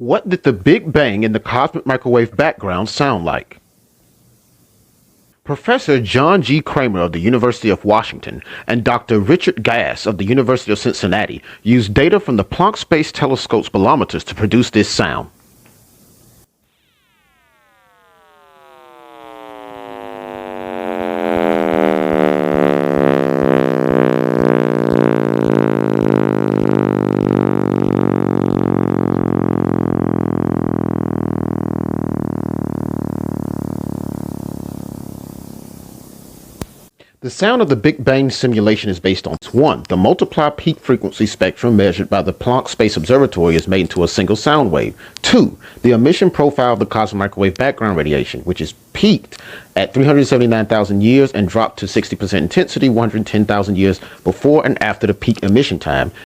What did the Big Bang in the cosmic microwave background sound like? Professor John G. Kramer of the University of Washington and Dr. Richard Gass of the University of Cincinnati used data from the Planck Space Telescope's bolometers to produce this sound. The sound of the Big Bang simulation is based on 1. The multiply peak frequency spectrum measured by the Planck Space Observatory is made into a single sound wave. 2. The emission profile of the cosmic microwave background radiation, which is peaked at 379,000 years and dropped to 60% intensity 110,000 years before and after the peak emission time,